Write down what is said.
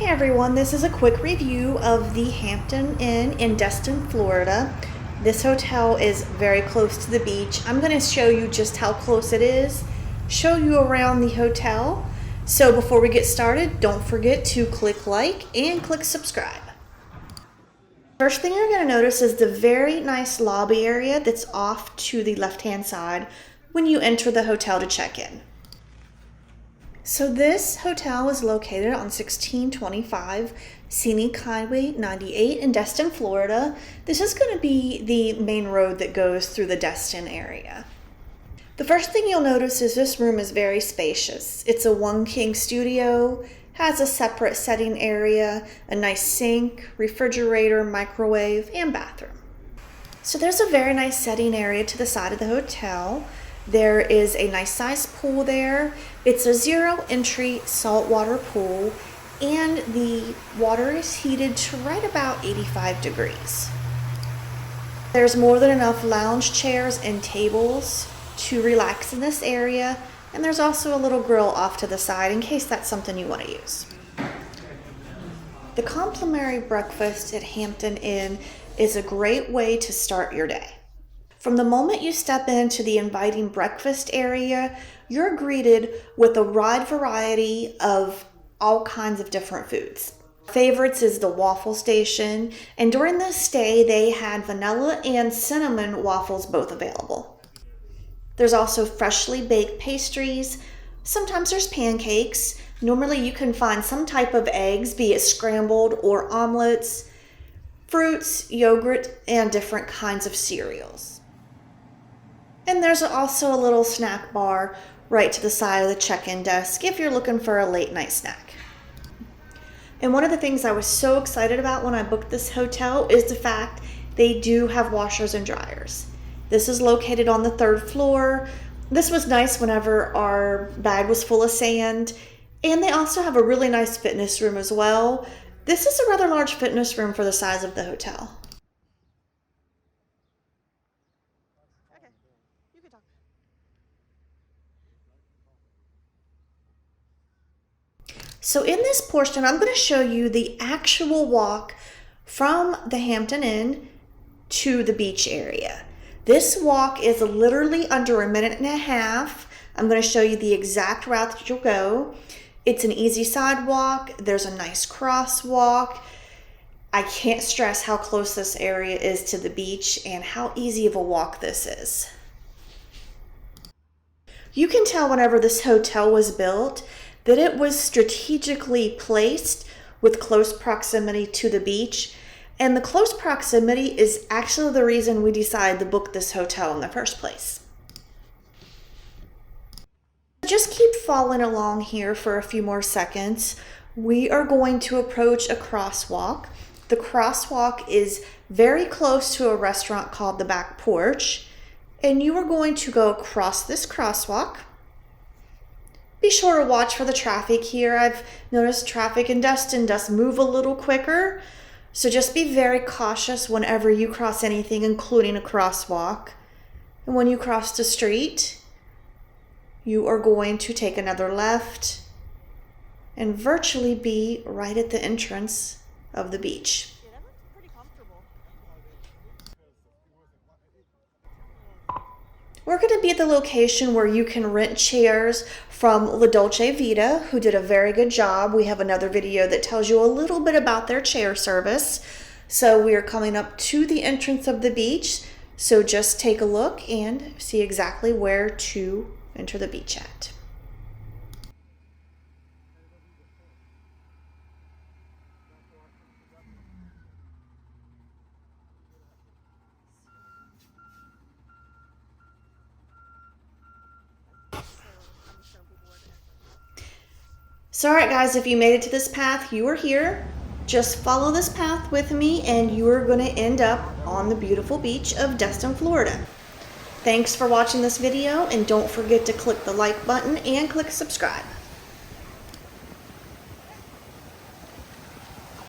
Hey everyone, this is a quick review of the Hampton Inn in Destin, Florida. This hotel is very close to the beach. I'm going to show you just how close it is, show you around the hotel. So before we get started, don't forget to click like and click subscribe. First thing you're going to notice is the very nice lobby area that's off to the left-hand side when you enter the hotel to check in. So this hotel is located on 1625 Scenic Hwy 98 in Destin, Florida. This is going to be the main road that goes through the Destin area. The first thing you'll notice is this room is very spacious. It's a one king studio, has a separate setting area, a nice sink, refrigerator, microwave, and bathroom. So there's a very nice setting area to the side of the hotel. There is a nice sized pool there. It's a zero entry saltwater pool and the water is heated to right about 85 degrees. There's more than enough lounge chairs and tables to relax in this area, and there's also a little grill off to the side in case that's something you want to use. The complimentary breakfast at Hampton Inn is a great way to start your day. From the moment you step into the inviting breakfast area, you're greeted with a wide variety of all kinds of different foods. Favorites is the waffle station, and during this stay they had vanilla and cinnamon waffles both available. There's also freshly baked pastries. Sometimes there's pancakes. Normally you can find some type of eggs, be it scrambled or omelets, fruits, yogurt, and different kinds of cereals. And there's also a little snack bar right to the side of the check-in desk if you're looking for a late night snack. And one of the things I was so excited about when I booked this hotel is the fact they do have washers and dryers. This is located on the 3rd floor. This was nice whenever our bag was full of sand. And they also have a really nice fitness room as well. This is a rather large fitness room for the size of the hotel. So in this portion, I'm going to show you the actual walk from the Hampton Inn to the beach area. This walk is literally under a minute and a half. I'm going to show you the exact route that you'll go. It's an easy sidewalk. There's a nice crosswalk. I can't stress how close this area is to the beach and how easy of a walk this is. You can tell whenever this hotel was built that it was strategically placed with close proximity to the beach, and the close proximity is actually the reason we decided to book this hotel in the first place. Just keep following along here for a few more seconds. We are going to approach a crosswalk. The crosswalk is very close to a restaurant called the Back Porch, and you are going to go across this crosswalk. Be sure to watch for the traffic here. I've noticed traffic in Destin does move a little quicker, so just be very cautious whenever you cross anything, including a crosswalk. And when you cross the street, you are going to take another left and virtually be right at the entrance of the beach. We're going to be at the location where you can rent chairs from Dolce Vita, who did a very good job. We have another video that tells you a little bit about their chair service. So we are coming up to the entrance of the beach. So just take a look and see exactly where to enter the beach at. So alright guys, if you made it to this path, you are here. Just follow this path with me and you are going to end up on the beautiful beach of Destin, Florida. Thanks for watching this video, and don't forget to click the like button and click subscribe.